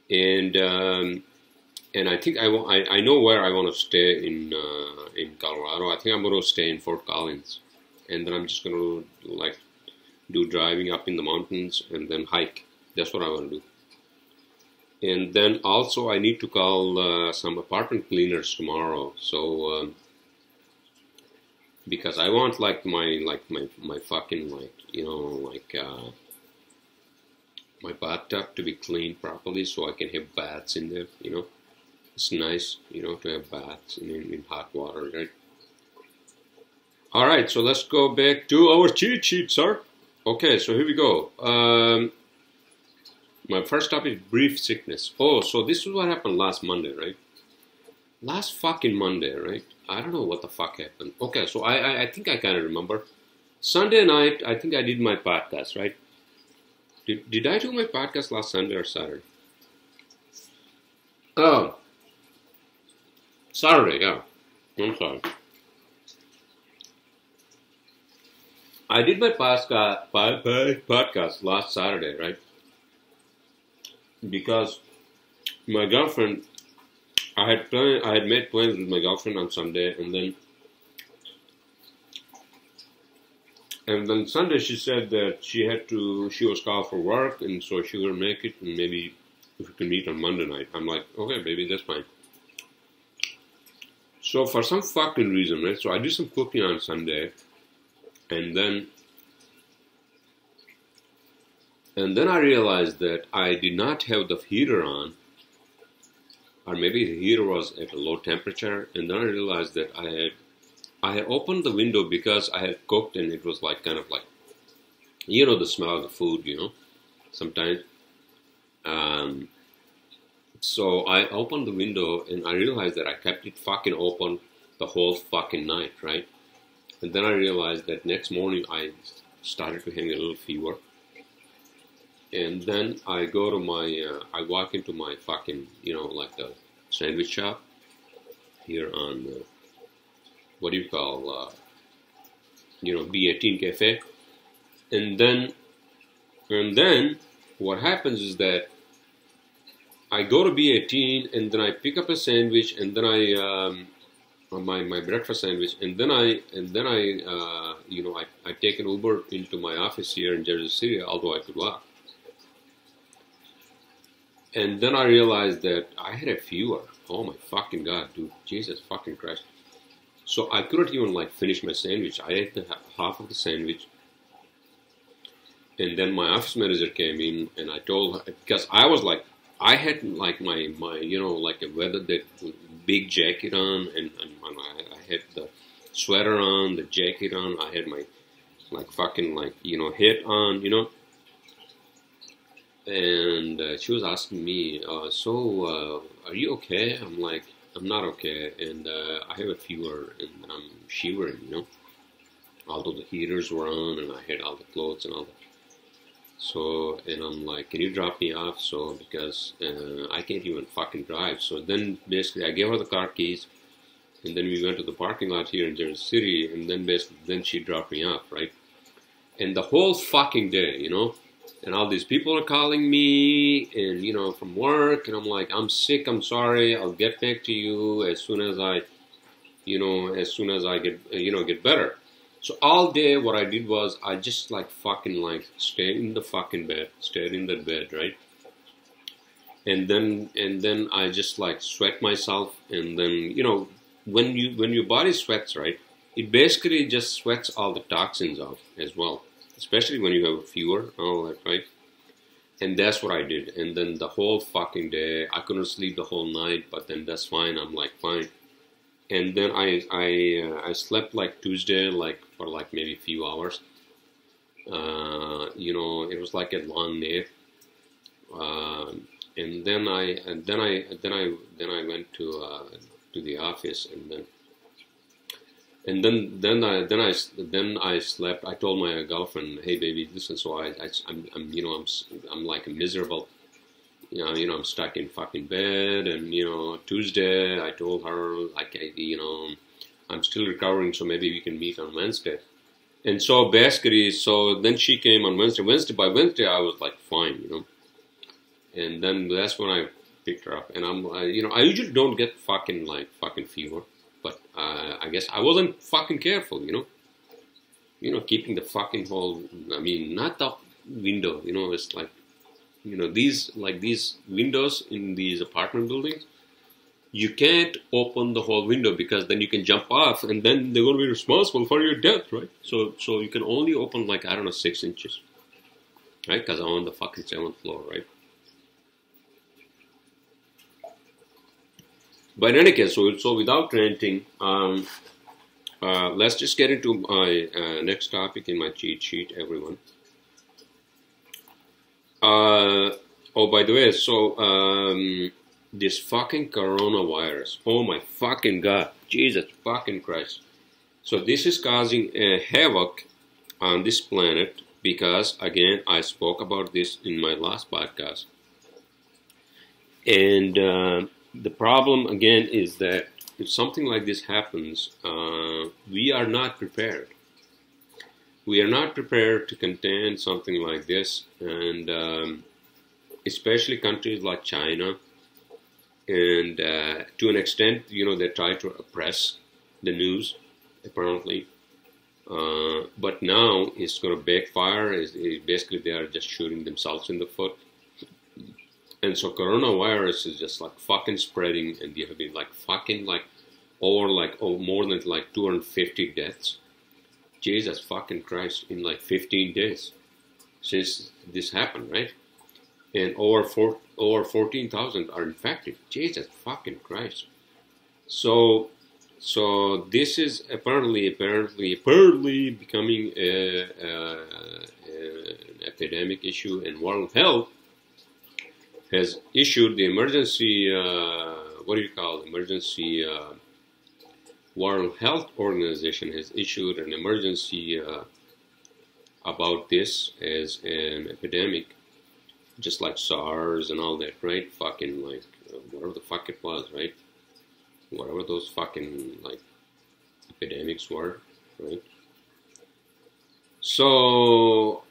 And I think I know where I want to stay in Colorado. I think I'm going to stay in Fort Collins, and then I'm just going to like do driving up in the mountains and then hike. That's what I want to do. And then also I need to call some apartment cleaners tomorrow. So because I want like my fucking my bathtub to be cleaned properly, so I can have baths in there. It's nice, to have baths in hot water, right? All right, so let's go back to our cheat sheet, sir. Okay, so here we go. My first topic is brief sickness. Oh, so this is what happened last Monday, right? Last fucking Monday, right? I don't know what the fuck happened. Okay, so I think I kind of remember. Sunday night, I think I did my podcast, right? Did I do my podcast last Sunday or Saturday? Oh. Saturday, yeah. I'm sorry. I did my podcast last Saturday, right? Because my girlfriend, I had made plans with my girlfriend on Sunday, and then Sunday she said that she was called for work, and so she wouldn't make it, and maybe if we can meet on Monday night. I'm like, okay, baby, that's fine. So for some fucking reason, right? So I did some cooking on Sunday, and then I realized that I did not have the heater on, or maybe the heater was at a low temperature, and then I realized that I had opened the window because I had cooked, and it was like kind of like, you know, the smell of the food, you know, sometimes. So I opened the window, and I realized that I kept it fucking open the whole fucking night, right? And then I realized that next morning I started to have a little fever. And then I go to my, I walk into my fucking, you know, like the sandwich shop here on, what do you call, you know, B18 Cafe. And then what happens is that I go to B18 and then I pick up a sandwich and then I, my breakfast sandwich, and then I you know, I take an Uber into my office here in Jersey City, although I could walk. And then I realized that I had a fever. Oh my fucking God, dude. Jesus fucking Christ. So I couldn't even like finish my sandwich. I ate half of the sandwich. And then my office manager came in and I told her, because I was like, I had like my you know, like a weather, the big jacket on, and I had the sweater on, the jacket on, I had my like fucking like, you know, hat on, you know. And she was asking me, so are you okay? I'm like, I'm not okay, and I have a fever, and I'm shivering, you know, although the heaters were on, and I had all the clothes and all that. So, and I'm like, can you drop me off? So, because I can't even fucking drive. So then basically I gave her the car keys, and then we went to the parking lot here in Jersey City, and then basically then she dropped me off, right? And the whole fucking day, you know, and all these people are calling me, and, you know, from work, and I'm like, I'm sick, I'm sorry, I'll get back to you as soon as I, you know, as soon as I get, you know, get better. So all day what I did was I just like fucking like stayed in the fucking bed, stayed in the bed, right? And then I just like sweat myself, and then, you know, when your body sweats, right, it basically just sweats all the toxins out as well, especially when you have a fever and all that, right? And that's what I did. And then the whole fucking day I couldn't sleep the whole night, but then that's fine. I'm like fine. And then I slept like Tuesday, like for like maybe a few hours. You know, it was like a long nap. And then I went to the office, and then I slept. I told my girlfriend, "Hey, baby, listen." So I'm you know, I'm like miserable. You know, I'm stuck in fucking bed, and, you know, Tuesday, I told her, like, you know, I'm still recovering, so maybe we can meet on Wednesday. And so, basically, so then she came on Wednesday. By Wednesday, I was, like, fine, you know. And then that's when I picked her up. And I'm, you know, I usually don't get fucking fever. But I guess I wasn't fucking careful, you know. You know, keeping the fucking whole, I mean, not the window, you know, it's like, you know, these windows in these apartment buildings, you can't open the whole window because then you can jump off and then they're going to be responsible for your death, right? So you can only open like, I don't know, 6 inches, right? Because I'm on the fucking 7th floor, right? But in any case, so without ranting, let's just get into my next topic in my cheat sheet, everyone. Oh, by the way, so, this fucking coronavirus, oh my fucking God, Jesus fucking Christ. So this is causing a havoc on this planet because, again, I spoke about this in my last podcast. And the problem, again, is that if something like this happens, we are not prepared. We are not prepared to contain something like this, and especially countries like China, and to an extent, you know, they try to oppress the news, apparently. But now it's going to backfire. Basically, they are just shooting themselves in the foot. And so coronavirus is just like fucking spreading, and there have been like fucking like over like more than like 250 deaths. Jesus fucking Christ, in like 15 days since this happened, right? And over over 14,000 are infected. Jesus fucking Christ. So this is apparently becoming an epidemic issue, and World Health has issued the emergency, World Health Organization has issued an emergency about this as an epidemic, just like SARS and all that, right? Fucking like, whatever the fuck it was, right? Whatever those fucking, like, epidemics were, right? So,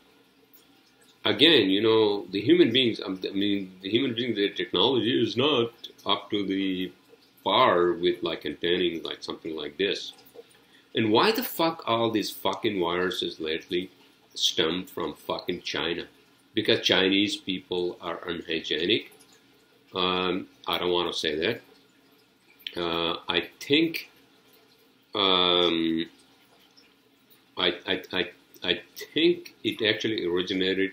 again, you know, the human beings, the technology is not up to the par with, like, containing, like, something like this. And why the fuck all these fucking viruses lately stem from fucking China? Because Chinese people are unhygienic. I don't want to say that. I think I think it actually originated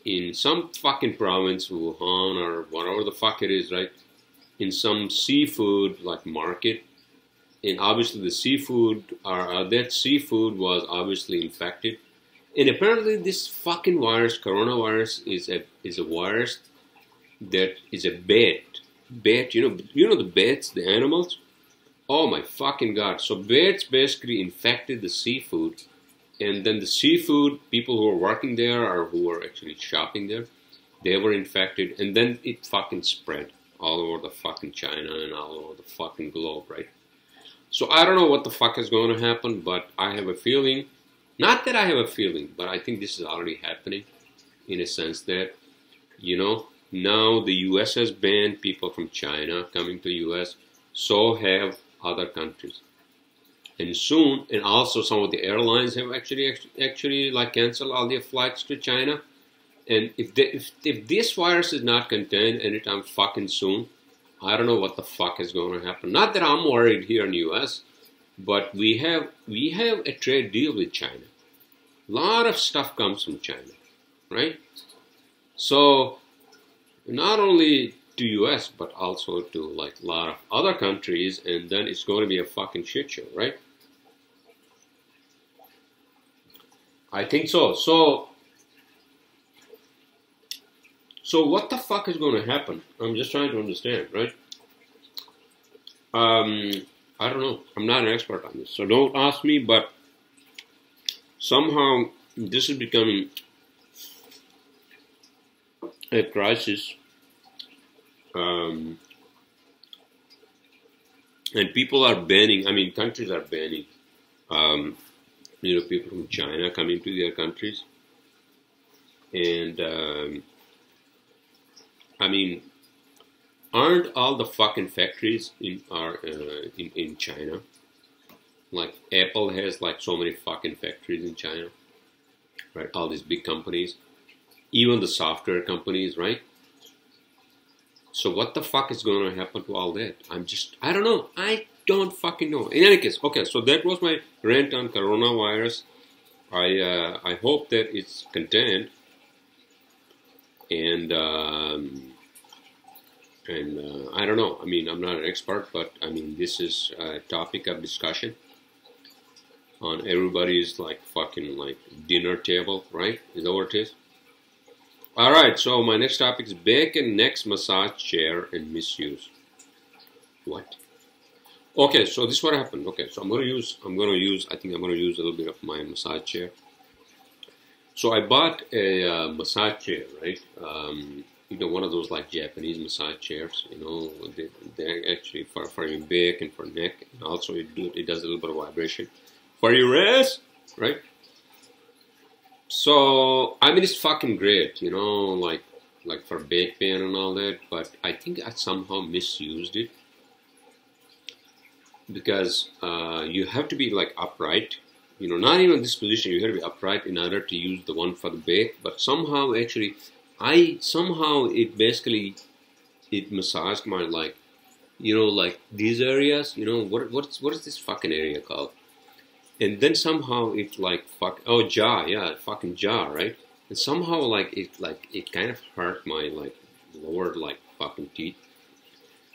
in some fucking province, Wuhan or whatever the fuck it is, right? In some seafood like market, and obviously the seafood that seafood was obviously infected, and apparently this fucking virus, coronavirus, is a virus that is a bat. You know the bats, the animals. Oh my fucking god! So bats basically infected the seafood, and then the seafood people who were working there or who were actually shopping there, they were infected, and then it fucking spread all over the fucking China and all over the fucking globe, right? So I don't know what the fuck is going to happen, but I have a feeling. Not that I have a feeling, but I think this is already happening, in a sense that, you know, now the U.S. has banned people from China coming to U.S. So have other countries, and soon, and also some of the airlines have actually like canceled all their flights to China. And if this virus is not contained anytime fucking soon, I don't know what the fuck is going to happen. Not that I'm worried here in the U.S., but we have a trade deal with China. A lot of stuff comes from China, right? So not only to U.S., but also to like a lot of other countries, and then it's going to be a fucking shit show, right? I think so. So what the fuck is going to happen? I'm just trying to understand, right? I don't know. I'm not an expert on this, so don't ask me, but somehow this is becoming a crisis. And people are banning, countries are banning, people from China coming to their countries. And, aren't all the fucking factories in China? Like, Apple has, like, so many fucking factories in China, right? All these big companies, even the software companies, right? So what the fuck is going to happen to all that? I don't know. I don't fucking know. In any case, okay, so that was my rant on coronavirus. I hope that it's contained. And I don't know. I'm not an expert, but this is a topic of discussion on everybody's like fucking like dinner table, right? Is that what it is? All right. So my next topic is back and neck massage chair and misuse. What? Okay. So this is what happened. Okay. So I'm gonna use a little bit of my massage chair. So I bought a massage chair, right? One of those like Japanese massage chairs. They're actually for your back and for neck, and also it does a little bit of vibration for your ass, right? So it's fucking great, like for back pain and all that. But I think I somehow misused it because you have to be like upright. Not even this position. You have to be upright in order to use the one for the back. But somehow, actually, it massaged my like these areas. What is this fucking area called? And then somehow it like jaw, fucking jaw, right? And somehow it kind of hurt my like lower like fucking teeth.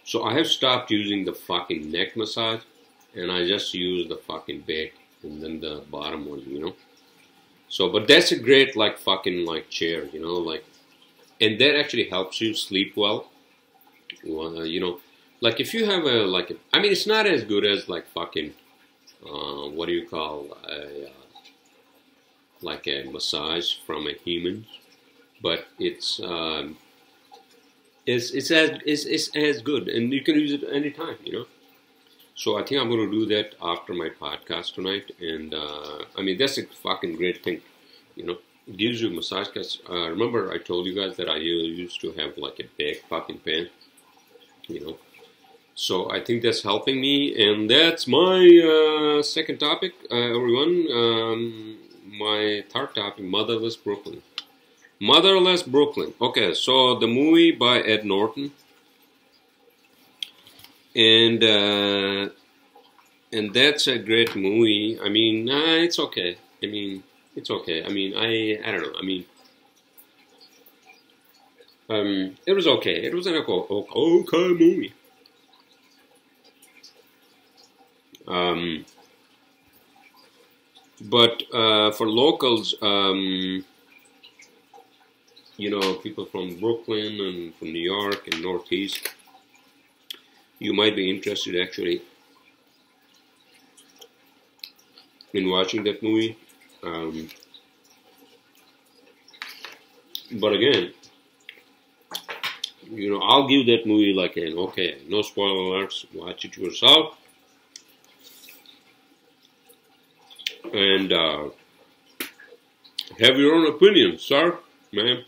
So I have stopped using the fucking neck massage, and I just use the fucking back and then the bottom one, you know. So, but that's a great like fucking like chair, you know, like, and that actually helps you sleep well. You know, like if you have a like, I mean, it's not as good as like fucking, what do you call like a massage from a human, but it's as good, and you can use it anytime, you know. So I think I'm going to do that after my podcast tonight, and I mean that's a fucking great thing, you know. It gives you a massage. Cause remember I told you guys that I used to have like a big fucking pain, you know. So I think that's helping me, and that's my second topic, everyone. My third topic: Motherless Brooklyn. Motherless Brooklyn. Okay, so the movie by Ed Norton. And that's a great movie. I mean, it's okay. I mean, it's okay. I mean, I don't know. I mean, it was okay. It was an okay movie. But for locals, you know, people from Brooklyn and from New York and Northeast, you might be interested actually in watching that movie. But again, you know, I'll give that movie like an okay, no spoiler alerts, watch it yourself. And have your own opinion, sir, ma'am.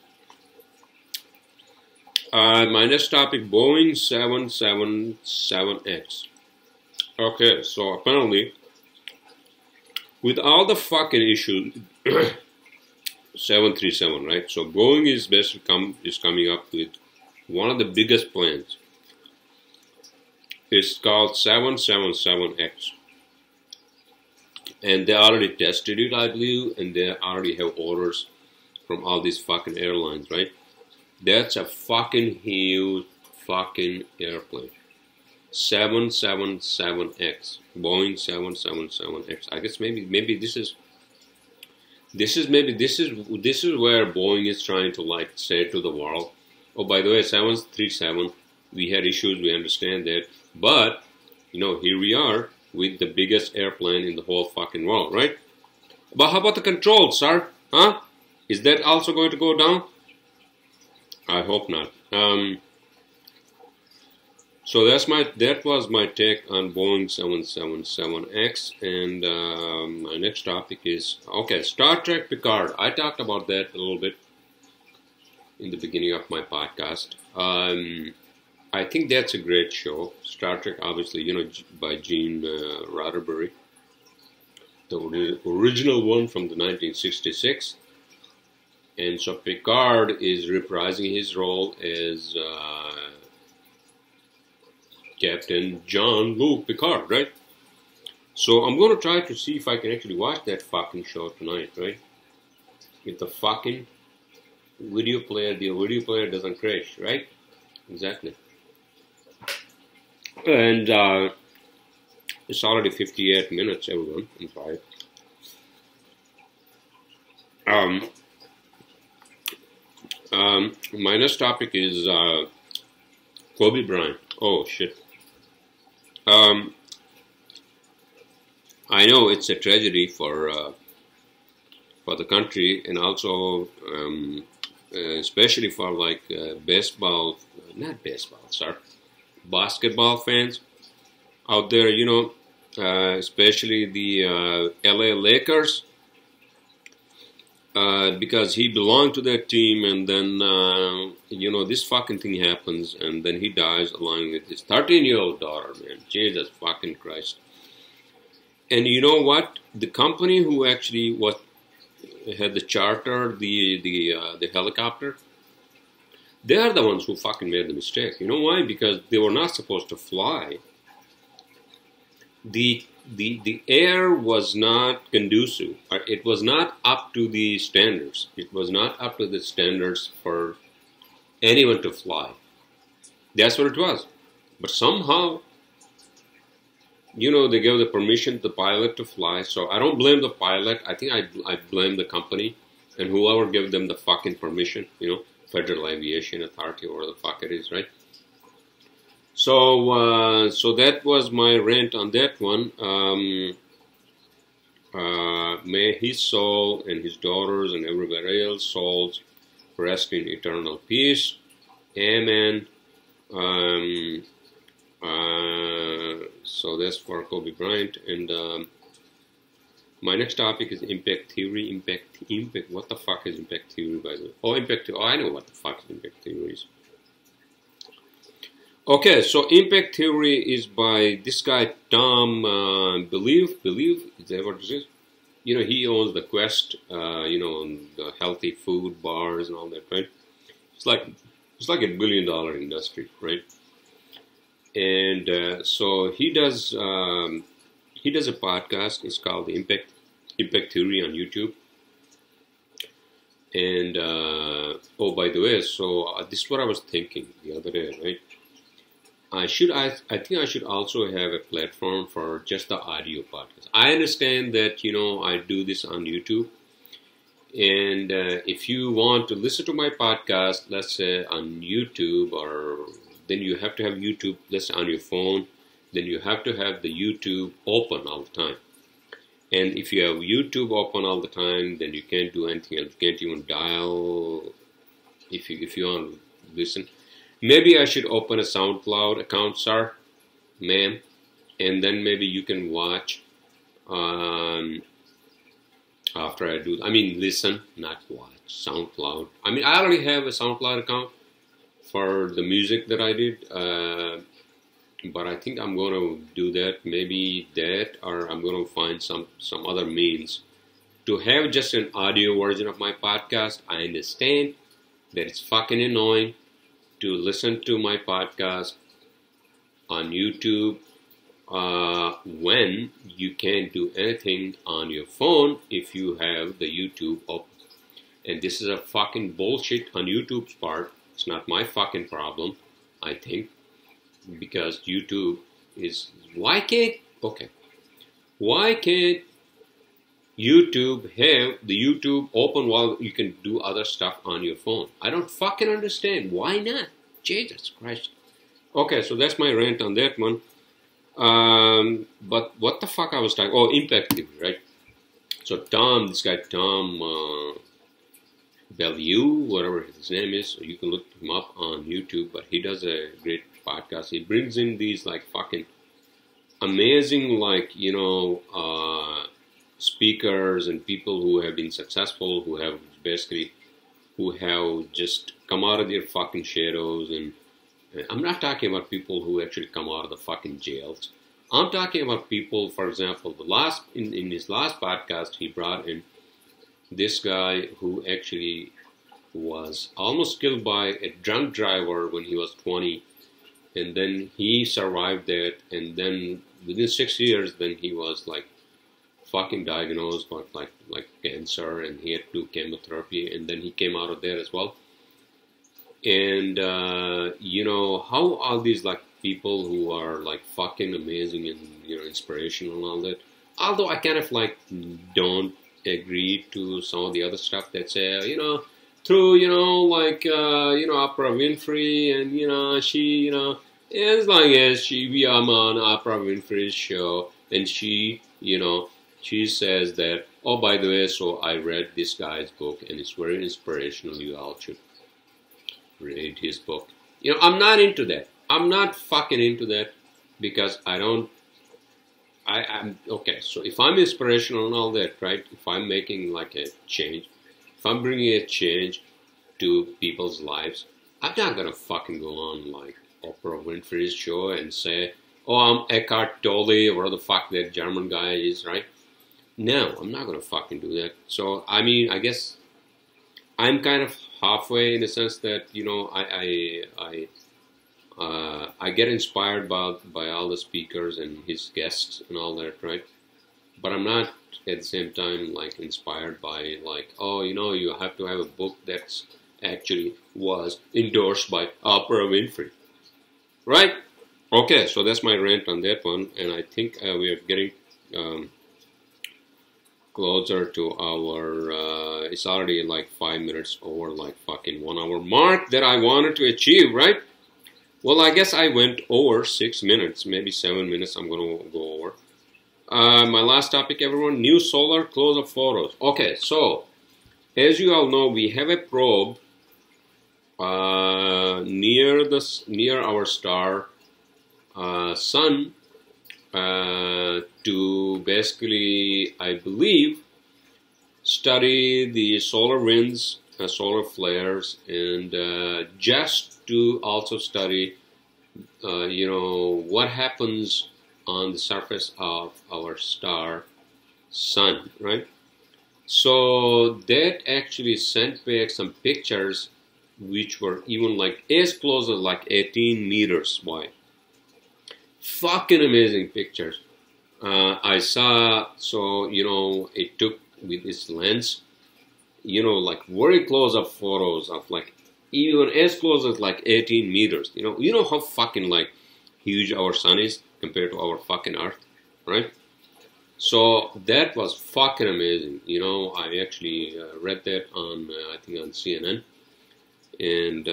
My next topic, Boeing 777X. Okay, so apparently, with all the fucking issues, 737, right? So Boeing is basically coming up with one of the biggest plans. It's called 777X. And they already tested it, I believe, and they already have orders from all these fucking airlines, right? That's a fucking huge fucking airplane. 777X. Boeing 777X. I guess maybe this is where Boeing is trying to like say to the world, oh, by the way, 737, we had issues, we understand that, but you know, here we are with the biggest airplane in the whole fucking world, right? But how about the controls, sir? Huh? Is that also going to go down? I hope not. So that was my take on Boeing 777X, and my next topic is okay, Star Trek Picard. I talked about that a little bit in the beginning of my podcast. I think that's a great show. Star Trek, obviously, you know, by Gene Roddenberry, the original one from the 1966. And so Picard is reprising his role as Captain Jean-Luc Picard, right? So I'm going to try to see if I can actually watch that fucking show tonight, right? If the fucking the video player doesn't crash, right? Exactly. And it's already 58 minutes, everyone. I'm sorry. My next topic is CBryant. Oh shit. I know it's a tragedy for the country, and also especially for like basketball fans out there. You know, especially the LA Lakers. Because he belonged to that team, and then, you know, this fucking thing happens, and then he dies along with his 13-year-old daughter, man. Jesus fucking Christ. And you know what? The company who actually had the charter, the helicopter, they are the ones who fucking made the mistake. You know why? Because they were not supposed to fly. The air was not conducive. It was not up to the standards. It was not up to the standards for anyone to fly. That's what it was. But somehow, they gave the permission to the pilot to fly. So I don't blame the pilot. I think I blame the company and whoever gave them the fucking permission, Federal Aviation Authority or the fuck it is, right? So that was my rant on that one. May his soul and his daughters and everybody else's souls rest in eternal peace. Amen. So that's for CBryant. And my next topic is impact theory. Impact. What the fuck is impact theory, by the way? Oh, impact theory. Oh, I know what the fuck impact theory is. Okay, so impact theory is by this guy Tom Believe, is that what it is? He owns the Quest, the healthy food bars and all that, right? It's like $1 billion industry, right? And so he does a podcast. It's called the Impact Theory on YouTube. And oh, by the way, so this is what I was thinking the other day, right? I think I should also have a platform for just the audio podcast. I understand that, I do this on YouTube. And if you want to listen to my podcast, let's say on YouTube, then you have to have YouTube, let's say on your phone, then you have to have the YouTube open all the time. And if you have YouTube open all the time, then you can't do anything else. You can't even dial if you want to listen. Maybe I should open a SoundCloud account, sir, ma'am, and then maybe you can watch after I do. Listen, not watch. SoundCloud. I already have a SoundCloud account for the music that I did, but I think I'm going to do that. Maybe that, or I'm going to find some other means to have just an audio version of my podcast. I understand that it's fucking annoying to listen to my podcast on YouTube when you can't do anything on your phone if you have the YouTube open. And this is a fucking bullshit on YouTube's part. It's not my fucking problem, I think, because YouTube is... Why can't YouTube have the YouTube open while you can do other stuff on your phone? I don't fucking understand. Why not? Jesus Christ. Okay, so that's my rant on that one. But what the fuck I was talking... Oh, impact theory, right? So this guy Tom Bellew, whatever his name is, so you can look him up on YouTube, but he does a great podcast. He brings in these like fucking amazing speakers and people who have been successful, who have just come out of their fucking shadows. And I'm not talking about people who actually come out of the fucking jails. I'm talking about people, for example, in his last podcast, he brought in this guy who actually was almost killed by a drunk driver when he was 20. And then he survived that. And then within 6 years, then he was fucking diagnosed with like cancer, and he had to do chemotherapy, and then he came out of there as well. And how all these people who are fucking amazing and inspirational and all that, although I kind of don't agree to some of the other stuff that say through Oprah Winfrey, and she as long as we are on Oprah Winfrey's show, and she says that, oh, by the way, so I read this guy's book and it's very inspirational. You all should read his book. I'm not into that. I'm not fucking into that, because I'm okay. So if I'm inspirational and all that, right? If I'm making a change, if I'm bringing a change to people's lives, I'm not gonna fucking go on Oprah Winfrey's show and say, oh, I'm Eckhart Tolle, or whatever the fuck that German guy is, right? No, I'm not going to fucking do that. So, I guess I'm kind of halfway in the sense that, I get inspired by all the speakers and his guests and all that, right? But I'm not at the same time inspired by oh, you have to have a book that's actually was endorsed by Oprah Winfrey. Right? Okay, so that's my rant on that one, and I think we are getting closer to our, it's already like 5 minutes over like fucking 1 hour mark that I wanted to achieve, right? Well, I guess I went over 6 minutes, maybe 7 minutes I'm going to go over. My last topic, everyone, new solar close-up photos. Okay, so, as you all know, we have a probe near our star sun to basically, I believe, study the solar winds, solar flares, and just to also study, what happens on the surface of our star sun, right? So that actually sent back some pictures which were even like as close as like 18 meters wide. Fucking amazing pictures. I saw, so, it took with this lens, like very close up photos of like even as close as like 18 meters. You know how fucking like huge our sun is compared to our fucking earth, right? So that was fucking amazing. I actually read that on, I think on CNN. And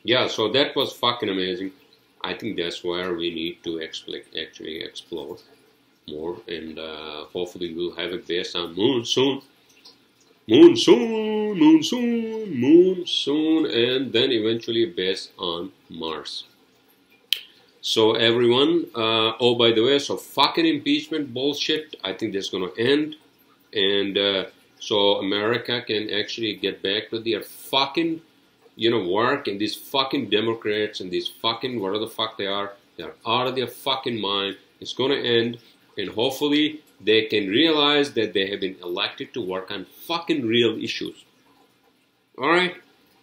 yeah, so that was fucking amazing. I think that's where we need to actually explore more. And hopefully we'll have a base on moon soon. Moon soon, moon soon, moon soon. And then eventually a base on Mars. So everyone, oh, by the way, so fucking impeachment bullshit, I think that's going to end. And so America can actually get back to their fucking, work. And these fucking Democrats and these fucking, whatever the fuck they're out of their fucking mind. It's going to end. And hopefully they can realize that they have been elected to work on fucking real issues. All right?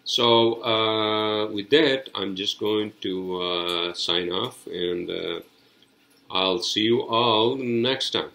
So with that, I'm just going to sign off, and I'll see you all next time.